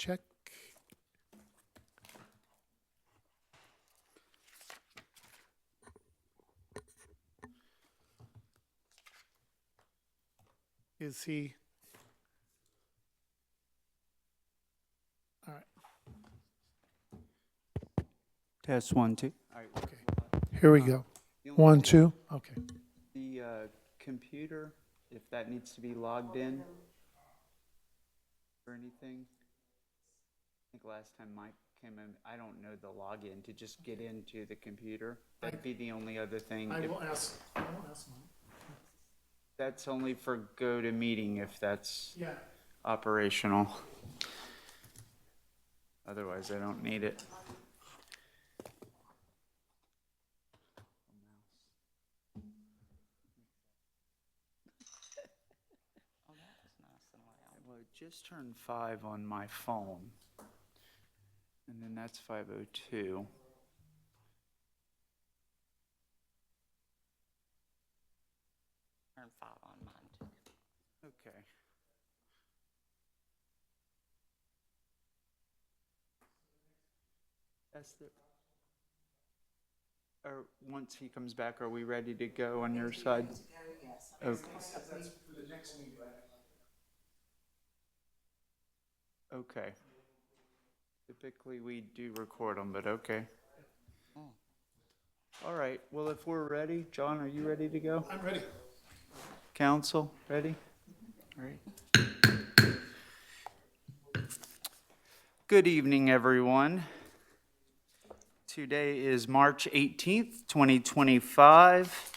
check. Is he? All right, Test 1, 2. okay. Here we go. The only 1, thing- 2, okay. The computer, if that needs to be logged in or anything. I think last time Mike came in, I don't know the login to just get into the computer. That'd be the only other thing. I If- will ask Mike. That's only for go to meeting if that's Yeah. operational. Otherwise, I don't need it. Well, it just turned 5 on my phone. And then that's 5:02. Turn 5 on mine too. Okay. That's the, or once he comes back, are we ready to go on your side? Okay. Okay. Typically, we do record them, but okay. All right, well, if we're ready, John, are you ready to go? I'm ready. Council, ready? All right. Good evening, everyone. Today is March 18th, 2025.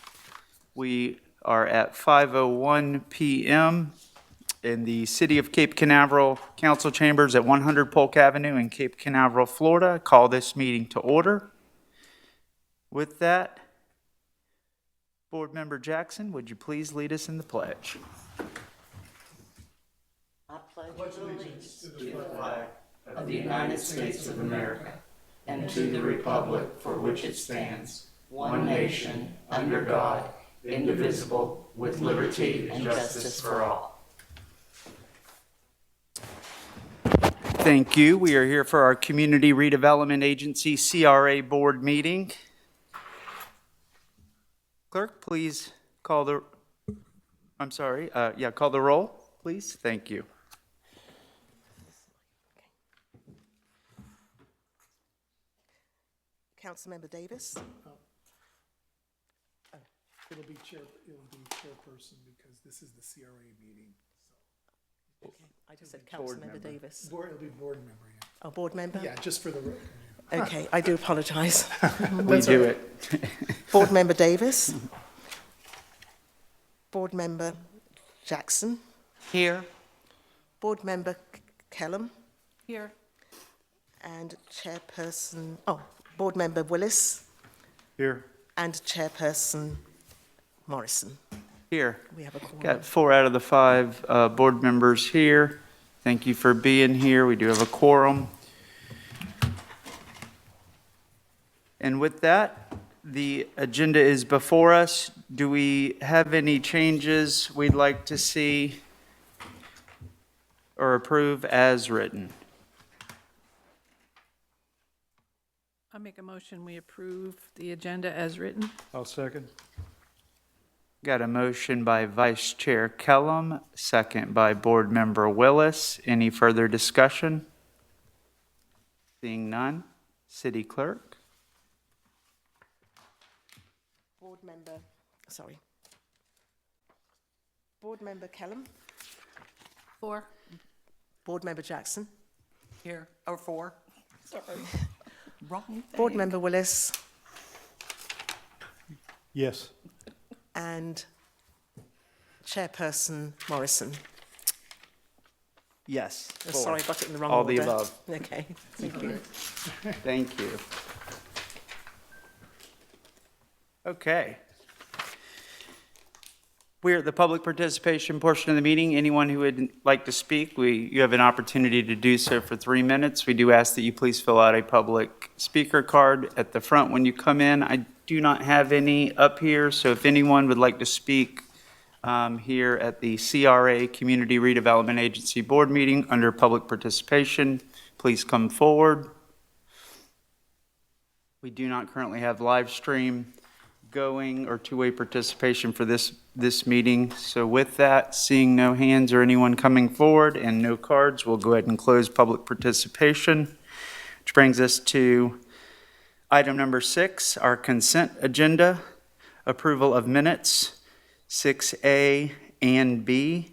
We are at 5:01 p.m. in the City of Cape Canaveral Council Chambers at 100 Polk Avenue in Cape Canaveral, Florida. Call this meeting to order. With that, Board Member Jackson, would you please lead us in the pledge? I pledge allegiance to the flag of the United States of America and to the republic for which it stands, one nation, under God, indivisible, with liberty and justice for all. Thank you. We are here for our Community Redevelopment Agency, CRA Board meeting. Clerk, please call the, call the roll, please. Thank you. Councilmember Davis. It'll be chairperson because this is the CRA meeting. Okay, I just said Board Councilmember member. Davis. It'll be board member, yeah. Oh, board member? Yeah, just for the record. Okay, I do apologise. We do it. Board member Davis. Board member Jackson. Here. Board member Kellum. Here. And chairperson, board member Willis. Here. And chairperson Morrison. Here. We have a quorum. Got 4 out of the 5 board members here. Thank you for being here. We do have a quorum. And with that, the agenda is before us. Do we have any changes we'd like to see or approve as written? I make a motion, we approve the agenda as written. I'll second. Got a motion by Vice Chair Kellum, second by Board Member Willis. Any further discussion? Seeing none, City Clerk. Board member Kellum. 4. Board member Jackson. Here. Or 4. Sorry. Wrong thing. Board member Willis. Yes. And chairperson Morrison. Yes. Oh, sorry, I got it in the wrong All order. the above. Okay, thank you. Thank you. Okay. We're at the public participation portion of the meeting. Anyone who would like to speak, you have an opportunity to do so for 3 minutes. We do ask that you please fill out a public speaker card at the front when you come in. I do not have any up here, so if anyone would like to speak here at the CRA, Community Redevelopment Agency Board meeting under public participation. Please come forward. We do not currently have live stream going or two-way participation for this meeting. So with that, seeing no hands or anyone coming forward and no cards, we'll go ahead and close public participation, which brings us to item number 6, our consent agenda, approval of minutes, 6A and B.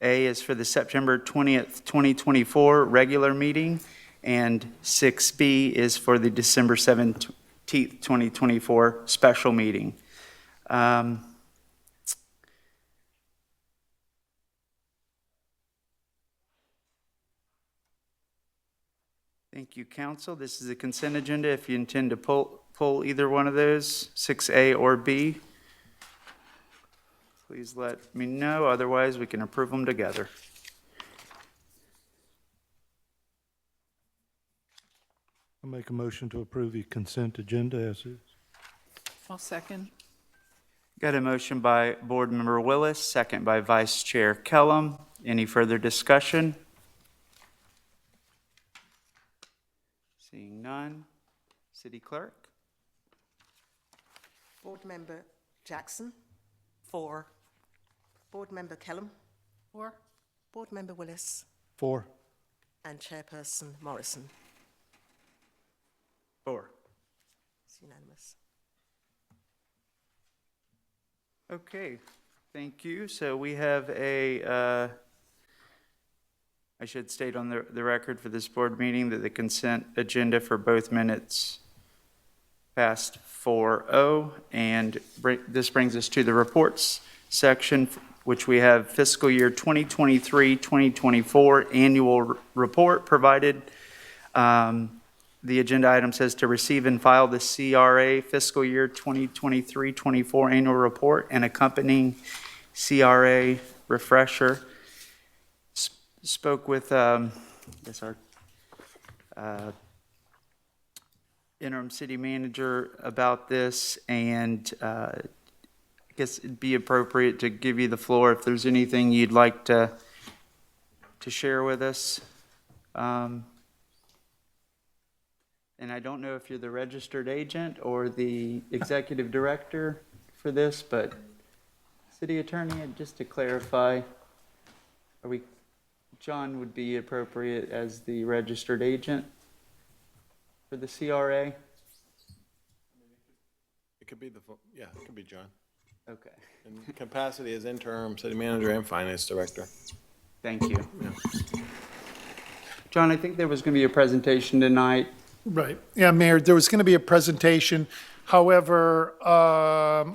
A is for the September 20th, 2024 regular meeting, and 6B is for the December 17th, 2024 special meeting. Thank you, council. This is a consent agenda. If you intend to pull either one of those, 6A or B, please let me know. Otherwise, we can approve them together. I'll make a motion to approve the consent agenda as is. I'll second. Got a motion by Board Member Willis, second by Vice Chair Kellum. Any further discussion? Seeing none. City Clerk? Board Member Jackson? 4. Board Member Kellum? 4. Board Member Willis? 4. And Chairperson Morrison. 4. It's unanimous. Okay, thank you. So we have I should state on the record for this board meeting that the consent agenda for both minutes passed 4-0, and this brings us to the reports section, which we have fiscal year 2023-2024 annual report provided. The agenda item says to receive and file the CRA fiscal year 2023-24 annual report and accompanying CRA refresher. Spoke with our interim city manager about this, and I guess it'd be appropriate to give you the floor if there's anything you'd like to share with us. And I don't know if you're the registered agent or the executive director for this, but city attorney, just to clarify, John would be appropriate as the registered agent for the CRA? It could be it could be John. Okay, In capacity as interim city manager and finance director. thank you. John, I think there was going to be a presentation tonight. Right. Yeah, Mayor, there was going to be a presentation. However, a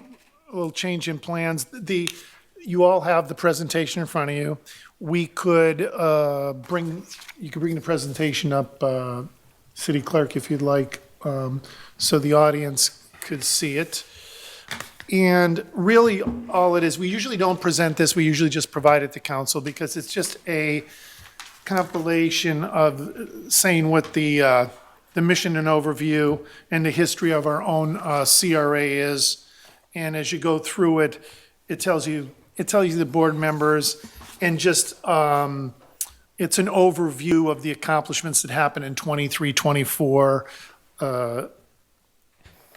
little change in plans. You all have the presentation in front of you. We could you could bring the presentation up, City Clerk, if you'd like, so the audience could see it. And really, all it is, we usually don't present this. We usually just provide it to council because it's just a compilation of saying what the mission and overview and the history of our own CRA is. And as you go through it, it tells you the board members, and just it's an overview of the accomplishments that happened in 23-24.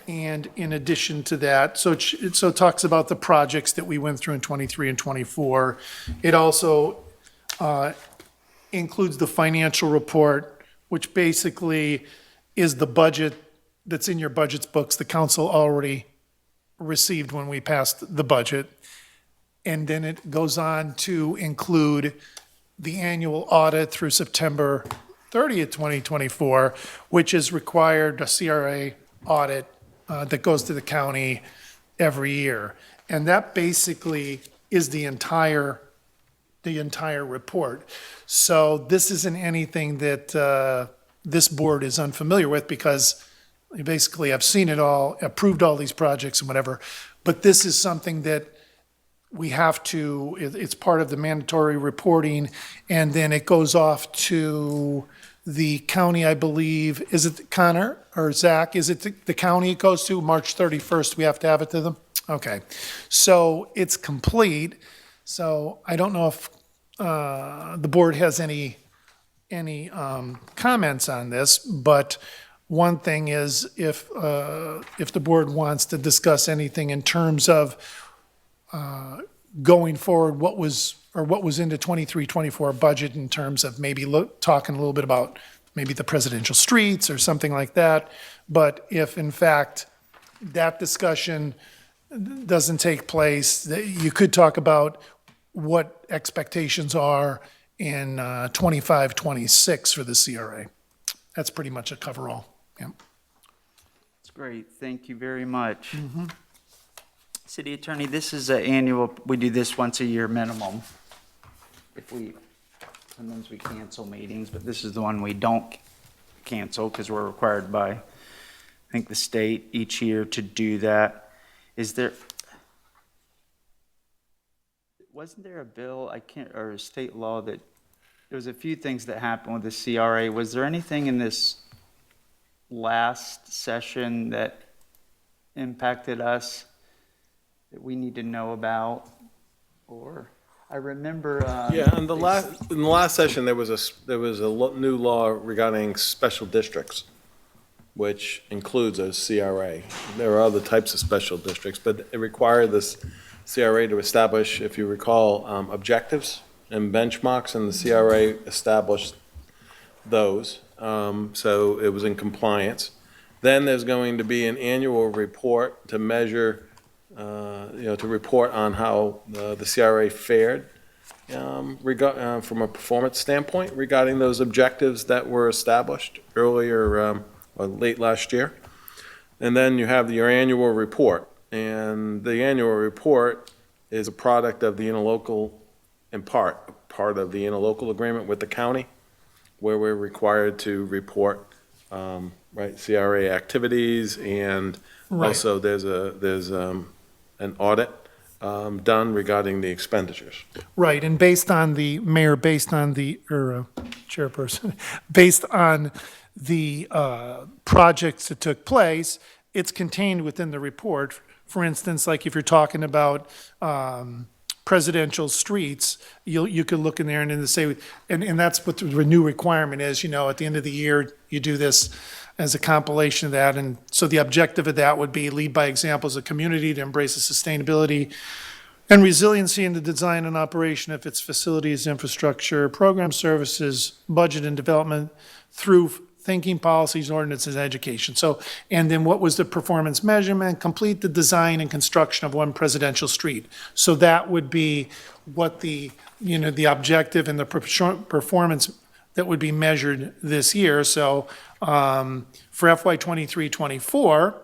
And in addition to that, so it talks about the projects that we went through in 23 and 24. It also includes the financial report, which basically is the budget that's in your budget's books. The council already received when we passed the budget. And then it goes on to include the annual audit through September 30th, 2024, which is required, a CRA audit that goes to the county every year. And that basically is the entire report. So this isn't anything that this board is unfamiliar with, because they basically have seen it all, approved all these projects and whatever. But this is something that we have to, it's part of the mandatory reporting, and then it goes off to the county, I believe. Is it Connor or Zach? Is it the county it goes to? March 31st, we have to have it to them? Okay, so it's complete, so I don't know if the board has any comments on this, but one thing is if the board wants to discuss anything in terms of going forward, what was in the 23-24 budget in terms of maybe talking a little bit about maybe the presidential streets or something like that. But if in fact that discussion doesn't take place, you could talk about what expectations are in 25-26 for the CRA. That's pretty much a coverall. Yeah. That's great. Thank you very much. City Attorney, this is an annual, we do this once a year minimum. Sometimes we cancel meetings, but this is the one we don't cancel because we're required by, I think, the state each year to do that. Wasn't there a bill, or a state law that, there was a few things that happened with the CRA. Was there anything in this last session that impacted us that we need to know about? Or, I remember. Yeah, in the last session, there was a new law regarding special districts, which includes a CRA. There are other types of special districts, but it required this CRA to establish, if you recall, objectives and benchmarks, and the CRA established those. So it was in compliance. Then there's going to be an annual report to measure, to report on how the CRA fared from a performance standpoint regarding those objectives that were established earlier or late last year. And then you have your annual report. And the annual report is a product of the interlocal, in part of the interlocal agreement with the county, where we're required to report, CRA activities, and Right. also there's an audit done regarding the expenditures. Right, and based on the chairperson, based on the projects that took place, it's contained within the report. For instance, like if you're talking about presidential streets, you could look in there and then say, and that's what the new requirement is, at the end of the year, you do this as a compilation of that. And so the objective of that would be lead by example as a community to embrace the sustainability and resiliency in the design and operation of its facilities, infrastructure, program services, budget and development through thinking, policies, ordinances, and education. So, and then what was the performance measurement? Complete the design and construction of one presidential street. So that would be what the objective and the performance that would be measured this year. So for FY 23-24,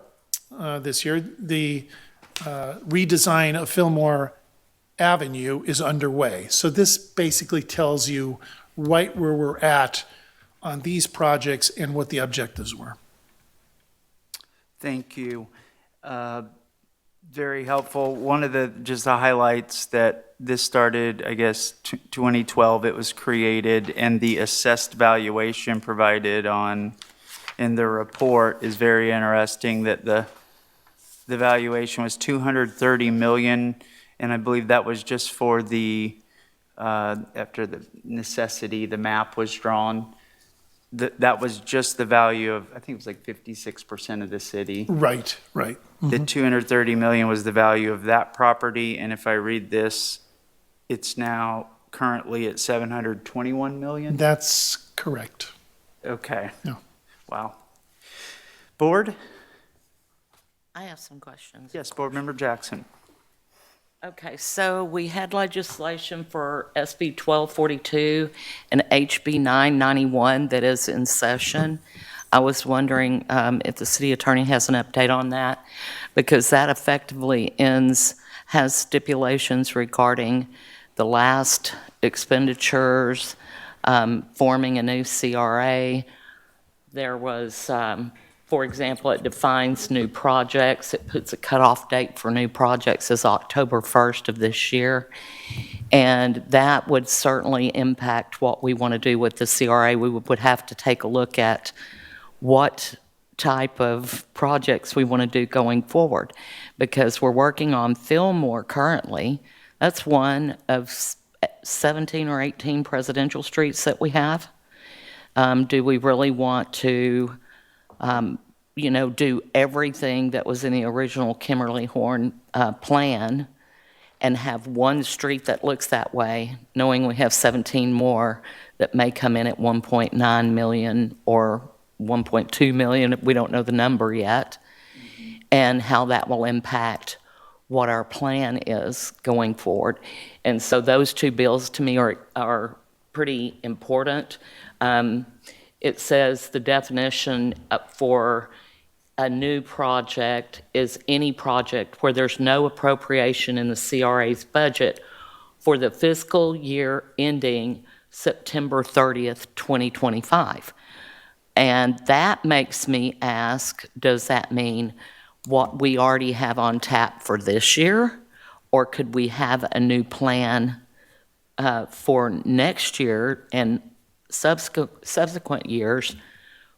this year, the redesign of Fillmore Avenue is underway. So this basically tells you right where we're at on these projects and what the objectives were. Thank you. Very helpful. One of the highlights that this started, I guess, 2012, it was created, and the assessed valuation provided in the report is very interesting, that the valuation was $230 million, and I believe that was just for after the necessity, the map was drawn. That was just the value of, I think it was like 56% of the city. Right. The $230 million was the value of that property, and if I read this, it's now currently at $721 million? That's correct. Okay. Yeah. Wow. Board? I have some questions. Yes, Board Member Jackson. Okay, so we had legislation for SB 1242 and HB 991 that is in session. I was wondering if the city attorney has an update on that, because that effectively has stipulations regarding the last expenditures, forming a new CRA. There was, for example, it defines new projects. It puts a cutoff date for new projects as October 1st of this year. And that would certainly impact what we want to do with the CRA. We would have to take a look at what type of projects we want to do going forward, because we're working on Fillmore currently. That's one of 17 or 18 presidential streets that we have. Do we really want to, do everything that was in the original Kimberly Horn plan and have one street that looks that way, knowing we have 17 more that may come in at 1.9 million or 1.2 million, we don't know the number yet, and how that will impact what our plan is going forward. And so those two bills to me are pretty important. It says the definition for a new project is any project where there's no appropriation in the CRA's budget for the fiscal year ending September 30th, 2025. And that makes me ask, does that mean what we already have on tap for this year? Or could we have a new plan for next year and subsequent years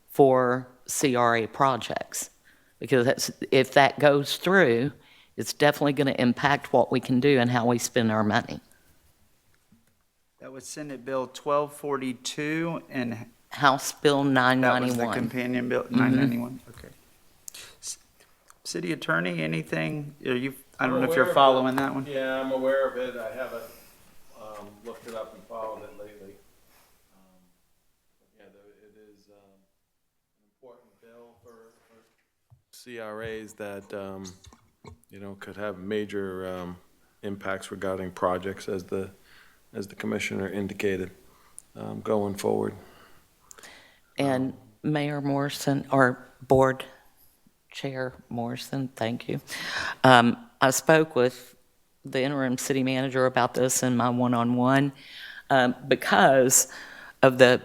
for CRA projects? Because if that goes through, it's definitely going to impact what we can do and how we spend our money. That was Senate Bill 1242 and House Bill that was the 991. companion bill, 991, okay. City Attorney, anything, I don't know if you're following that one? Yeah, I'm aware of it. I haven't looked it up and followed it lately. Yeah, it is an important bill for CRAs that, could have major impacts regarding projects, as the commissioner indicated, going forward. And Mayor Morrison, or Board Chair Morrison, thank you. I spoke with the interim city manager about this in my one-on-one because of the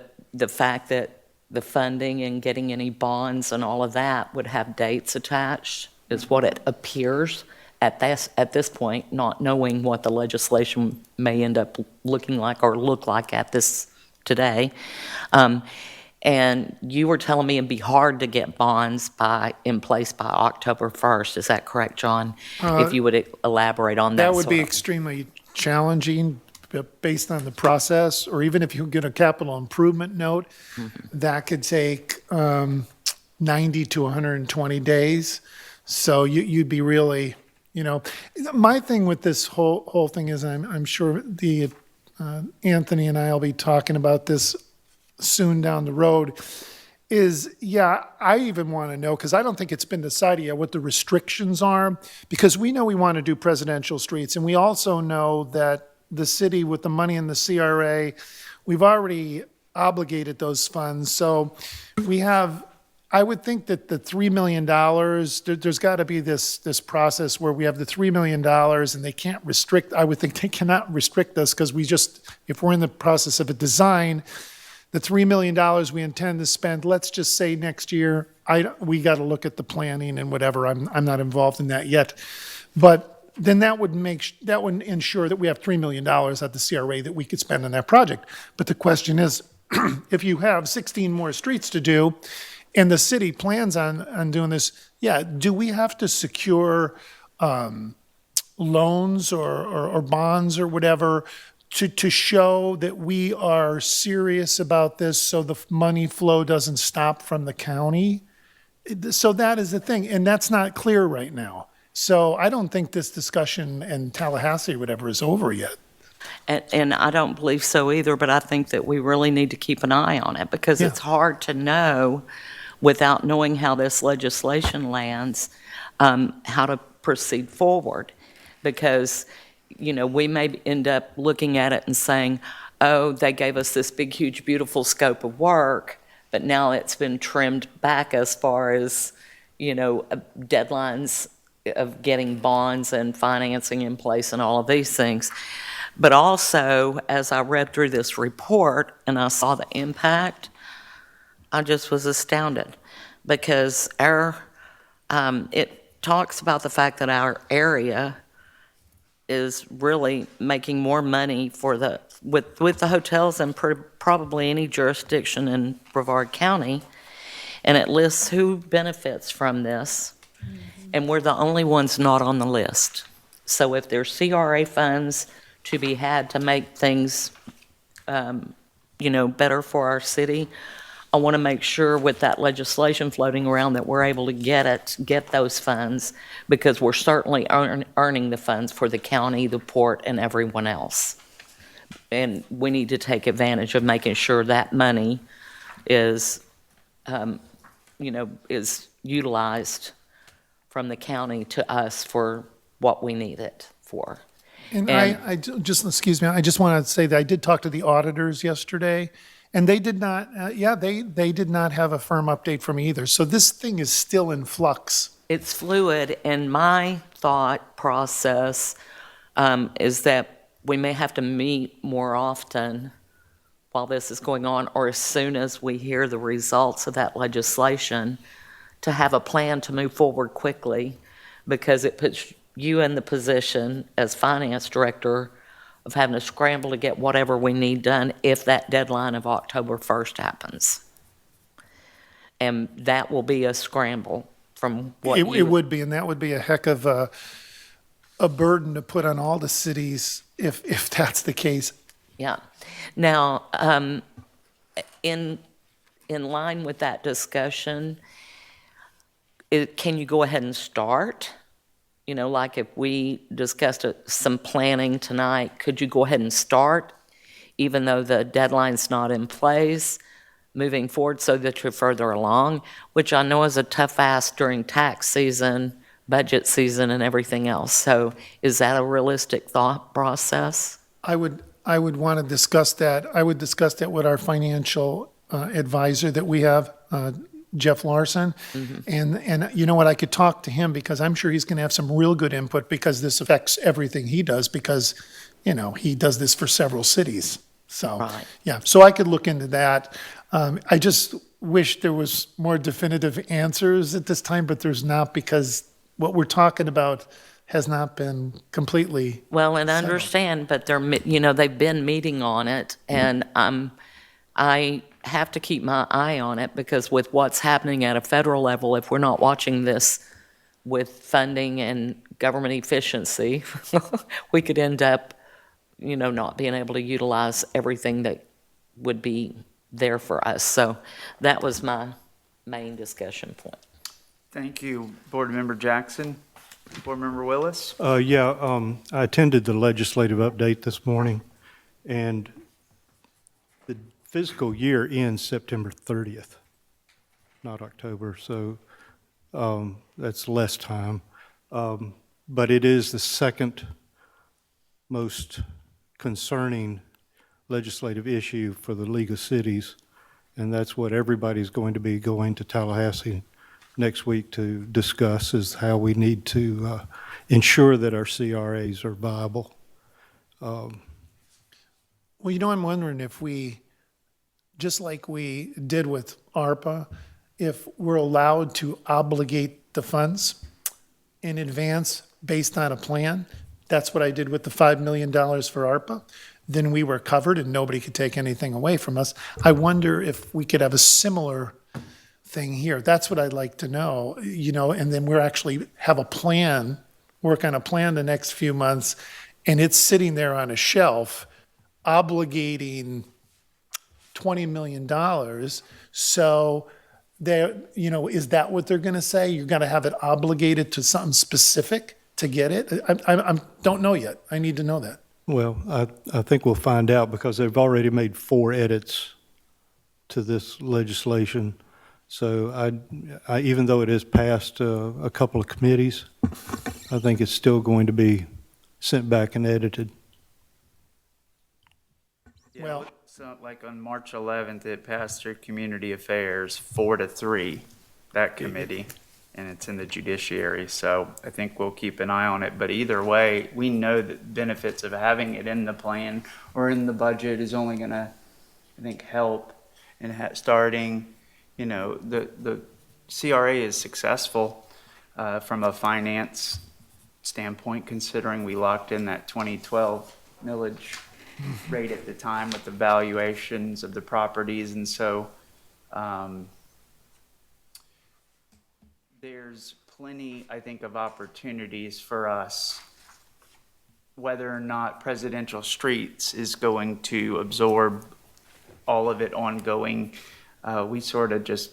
fact that the funding and getting any bonds and all of that would have dates attached, is what it appears at this point, not knowing what the legislation may end up looking like or look like at this today. And you were telling me it'd be hard to get bonds in place by October 1st. Is that correct, John? If you would elaborate on that. That would be sort of. extremely challenging based on the process, or even if you get a capital improvement note, that could take 90 to 120 days. So you'd be really, my thing with this whole thing is I'm sure Anthony and I will be talking about this soon down the road, is, I even want to know, because I don't think it's been decided yet what the restrictions are, because we know we want to do presidential streets, and we also know that the city, with the money in the CRA, we've already obligated those funds. So I would think that the $3 million, there's got to be this process where we have the $3 million and they can't restrict, I would think they cannot restrict us, because if we're in the process of a design, the $3 million we intend to spend, let's just say next year, we got to look at the planning and whatever. I'm not involved in that yet. But then that would ensure that we have $3 million at the CRA that we could spend on that project. But the question is, if you have 16 more streets to do, and the city plans on doing this, do we have to secure loans or bonds or whatever to show that we are serious about this, so the money flow doesn't stop from the county? So that is the thing, and that's not clear right now. So I don't think this discussion in Tallahassee or whatever is over yet. And I don't believe so either, but I think that we really need to keep an eye on it, because it's hard to know, without knowing how this legislation lands, how to proceed forward. Because we may end up looking at it and saying, oh, they gave us this big, huge, beautiful scope of work, but now it's been trimmed back as far as, deadlines of getting bonds and financing in place and all of these things. But also, as I read through this report and I saw the impact, I just was astounded, because it talks about the fact that our area is really making more money with the hotels than probably any jurisdiction in Brevard County. and it lists who benefits from this, and we're the only ones not on the list. So if there's CRA funds to be had to make things, better for our city, I want to make sure with that legislation floating around that we're able to get those funds, because we're certainly earning the funds for the county, the port, and everyone else. And we need to take advantage of making sure that money is, is utilized from the county to us for what we need it for. And And- excuse me, I just wanted to say that I did talk to the auditors yesterday, and they did not, they did not have a firm update from me either. So this thing is still in flux. It's fluid, and my thought process is that we may have to meet more often while this is going on, or as soon as we hear the results of that legislation, to have a plan to move forward quickly, because it puts you in the position as finance director of having to scramble to get whatever we need done if that deadline of October 1st happens. And that will be a scramble from what It would be, and that would be a heck of a burden to put on all the cities if that's the case. Yeah. Now, in line with that discussion, can you go ahead and start? Like if we discussed some planning tonight, could you go ahead and start, even though the deadline's not in place, moving forward so that you're further along, which I know is a tough ask during tax season, budget season, and everything else. So is that a realistic thought process? I would want to discuss that. I would discuss that with our financial advisor that we have, Jeff Larson. And you know what, I could talk to him, because I'm sure he's going to have some real good input, because this affects everything he does, because, he does this for several cities. So, Right. yeah, so I could look into that. I just wish there was more definitive answers at this time, but there's not, because what we're talking about has not been completely. Well, and I understand, but they've been meeting on it, and I have to keep my eye on it, because with what's happening at a federal level, if we're not watching this with funding and government efficiency, we could end up, not being able to utilize everything that would be there for us. So that was my main discussion point. Thank you, Board Member Jackson. Board Member Willis? I attended the legislative update this morning, and the fiscal year ends September 30th, not October, so that's less time. But it is the second most concerning legislative issue for the League of Cities, and that's what everybody's going to be going to Tallahassee next week to discuss, is how we need to ensure that our CRAs are viable. Well, I'm wondering if we, just like we did with ARPA, if we're allowed to obligate the funds in advance based on a plan. That's what I did with the $5 million for ARPA. Then we were covered and nobody could take anything away from us. I wonder if we could have a similar thing here. That's what I'd like to know, and then we're actually have a plan, work on a plan the next few months, and it's sitting there on a shelf obligating $20 million. So is that what they're going to say? You're going to have it obligated to something specific to get it? I don't know yet. I need to know that. Well, I think we'll find out, because they've already made 4 edits to this legislation. So I even though it has passed a couple of committees, I think it's still going to be sent back and edited. Yeah, Well- so like on March 11th, it passed through Community Affairs 4-3, that committee, and it's in the judiciary. So I think we'll keep an eye on it. But either way, we know the benefits of having it in the plan or in the budget is only going to, I think, help in starting. The CRA is successful from a finance standpoint, considering we locked in that 2012 millage rate at the time with the valuations of the properties. And so there's plenty, I think, of opportunities for us, whether or not Presidential Streets is going to absorb all of it ongoing. We sort of just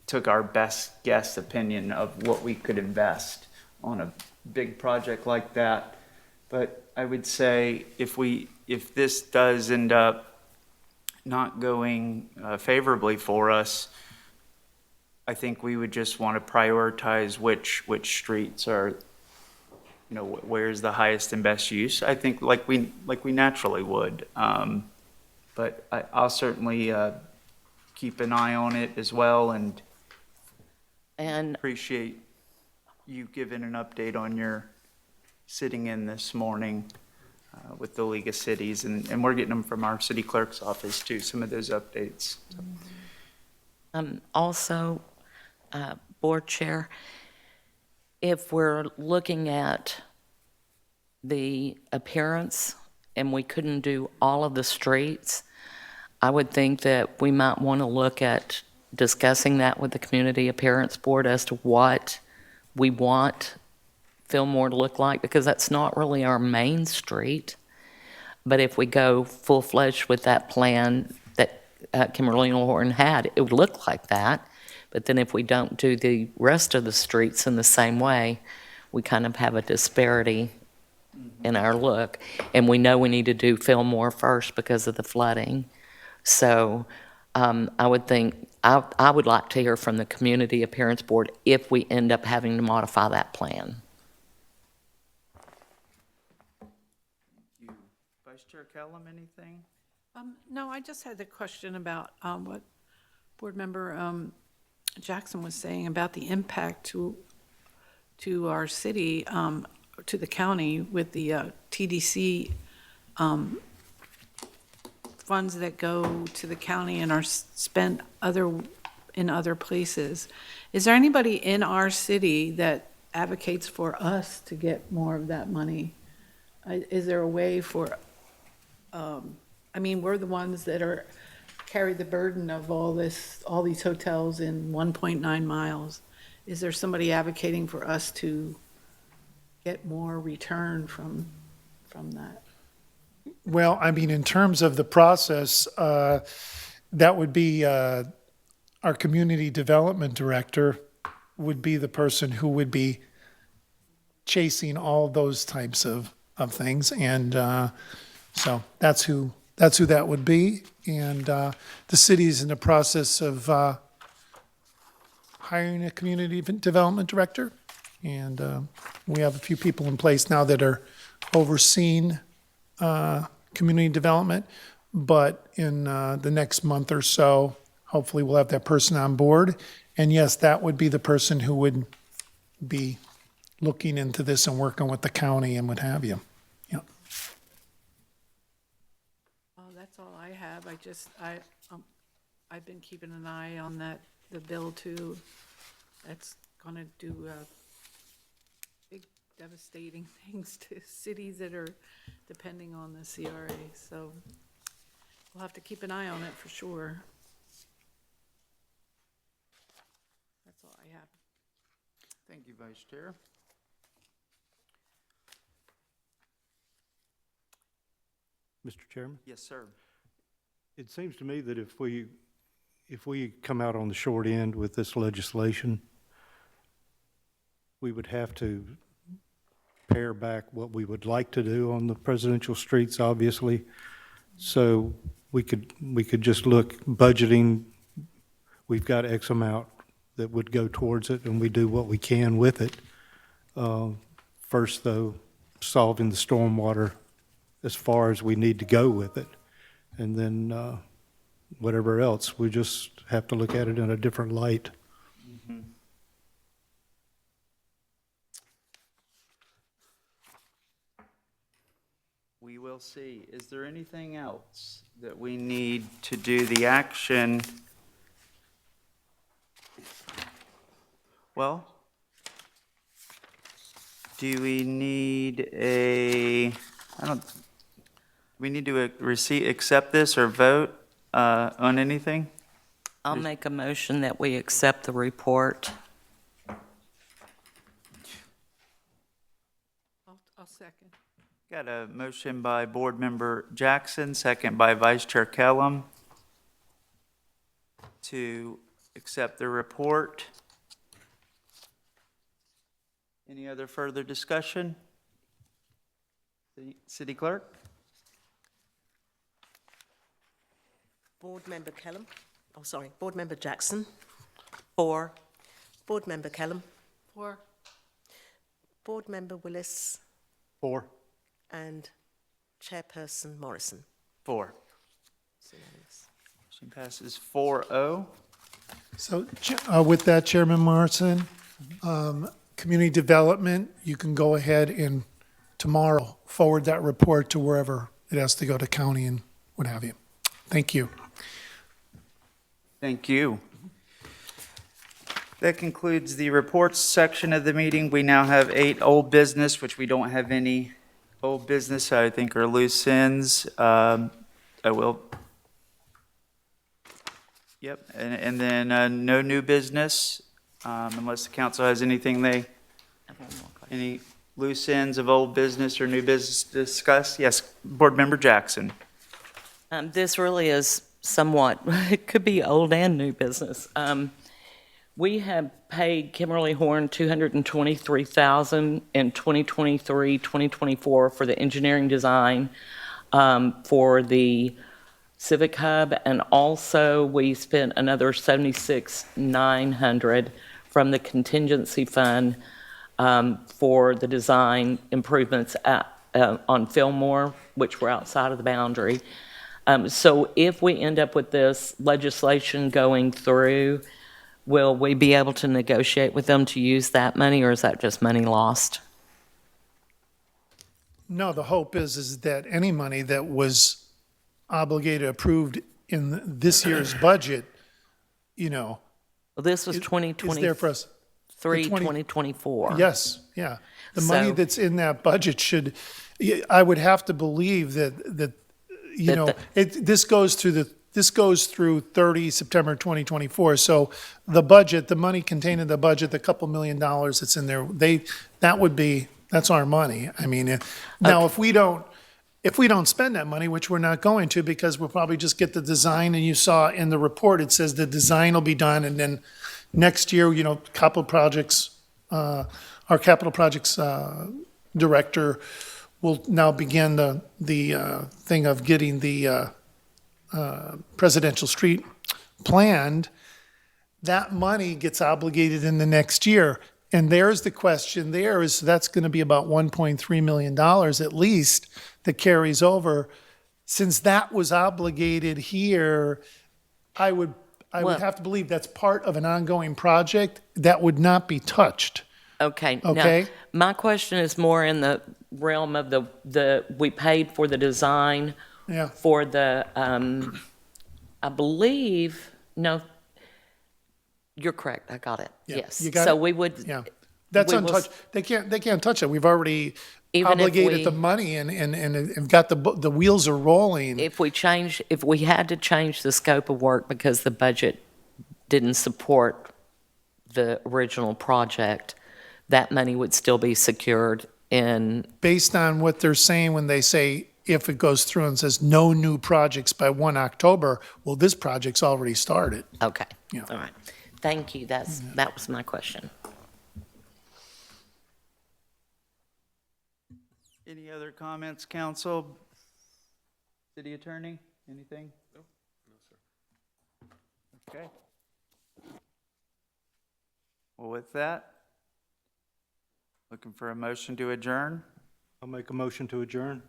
took our best guess opinion of what we could invest on a big project like that. But I would say if this does end up not going favorably for us, I think we would just want to prioritize which streets are, you know, where's the highest and best use. I think like we naturally would. But I'll certainly keep an eye on it as well, and appreciate you giving an update on your sitting in this morning with the League of Cities, and we're getting them from our city clerk's office too, some of those updates. Also, Board Chair, if we're looking at the appearance and we couldn't do all of the streets, I would think that we might want to look at discussing that with the Community Appearance Board as to what we want Fillmore to look like, because that's not really our main street. But if we go full-fledged with that plan that Kimberly Horn had, it would look like that. But then if we don't do the rest of the streets in the same way, we kind of have a disparity in our look. And we know we need to do Fillmore first because of the flooding. So I would think, I would like to hear from the Community Appearance Board if we end up having to modify that plan. Vice Chair Kellum, anything? No, I just had the question about what Board Member Jackson was saying about the impact to our city, to the county with the TDC funds that go to the county and are spent in other places. Is there anybody in our city that advocates for us to get more of that money? Is there a way for, I mean, we're the ones that carry the burden of all these hotels in 1.9 miles. Is there somebody advocating for us to get more return from that? Well, I mean, in terms of the process, that would be our community development director would be the person who would be chasing all those types of things. And so that's who that would be. And the city is in the process of hiring a community development director. And we have a few people in place now that are overseeing community development. But in the next month or so, hopefully we'll have that person on board. And yes, that would be the person who would be looking into this and working with the county and what have you. Yeah. Oh, that's all I have. I've been keeping an eye on the bill too. That's gonna do big devastating things to cities that are depending on the CRA. So we'll have to keep an eye on it for sure. That's all I have. Thank you, Vice Chair. Mr. Chairman? Yes, sir. It seems to me that if we come out on the short end with this legislation, we would have to pare back what we would like to do on the presidential streets, obviously. So we could just look budgeting. We've got X amount that would go towards it, and we do what we can with it. First, though, solving the stormwater as far as we need to go with it. And then whatever else, we just have to look at it in a different light. Mm-hmm. We will see. Is there anything else that we need to do the action? Well, do we need we need to accept this or vote on anything? I'll make a motion that we accept the report. I'll second. Got a motion by Board Member Jackson, second by Vice Chair Kellum, to accept the report. Any other further discussion? City Clerk? Board Member Kellum, Board Member Jackson. 4. Board Member Kellum. 4. Board Member Willis. 4. And Chairperson Morrison. 4. It's unanimous. Motion passes 4-0. So with that, Chairman Morrison, Community Development, you can go ahead and tomorrow forward that report to wherever it has to go, to county and what have you. Thank you. Thank you. That concludes the reports section of the meeting. We now have 8 old business, which we don't have any old business I think are loose ends. Yep, and then no new business, unless the council has anything any loose ends of old business or new business to discuss. Yes, Board Member Jackson. This really is somewhat, it could be old and new business. We have paid Kimberly Horn $223,000 in 2023, 2024 for the engineering design for the Civic Hub, and also we spent another $76,900 from the contingency fund for the design improvements on Fillmore, which were outside of the boundary. So if we end up with this legislation going through, will we be able to negotiate with them to use that money, or is that just money lost? No, the hope is that any money that was obligated, approved in this year's budget, Well, this was is 2023, there for us. 2024. Yes, yeah. The money So- that's in that budget should, I would have to believe that this goes through 30 September 2024. So the budget, the money contained in the budget, the couple $1 million that's in there, that's our money. I mean, now if we don't spend that money, which we're not going to, because we'll probably just get the design, and you saw in the report, it says the design will be done, and then next year, capital projects, our capital projects director will now begin the thing of getting the presidential street planned. That money gets obligated in the next year. And there's the question that's going to be about $1.3 million at least that carries over. Since that was obligated here, I would Well- have to believe that's part of an ongoing project that would not be touched. Okay. Okay. Now, my question is more in the realm of we paid for the design Yeah. for the, I believe, no, you're correct, I got it, Yeah, yes. you got So it? we would. Yeah. That's we will- untouched. They can't touch it. We've already Even if obligated we- the money and got the wheels are rolling. If we had to change the scope of work because the budget didn't support the original project, that money would still be secured in, Based on what they're saying when they say, if it goes through and says no new projects by 1 October, well, this project's already started. okay. Yeah. All right. Thank you, that was my question. Any other comments, council? City Attorney, anything? No, sir. Okay. Well, with that, looking for a motion to adjourn, I'll make a motion to adjourn.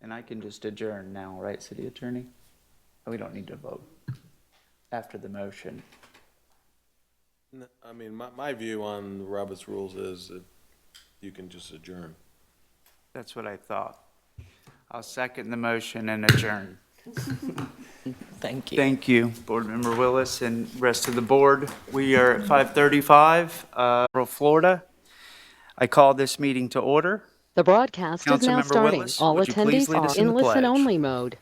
and I can just adjourn now, right, City Attorney? We don't need to vote after the motion. I mean, my view on Robert's rules is that you can just adjourn. That's what I thought. I'll second the motion and adjourn. Thank you. Thank you, Board Member Willis and rest of the board. We are at 5:35, Florida. I call this meeting to order. The broadcast is now Councilmember starting. Willis, All would you please attendees lead us are in in the pledge? listen-only mode.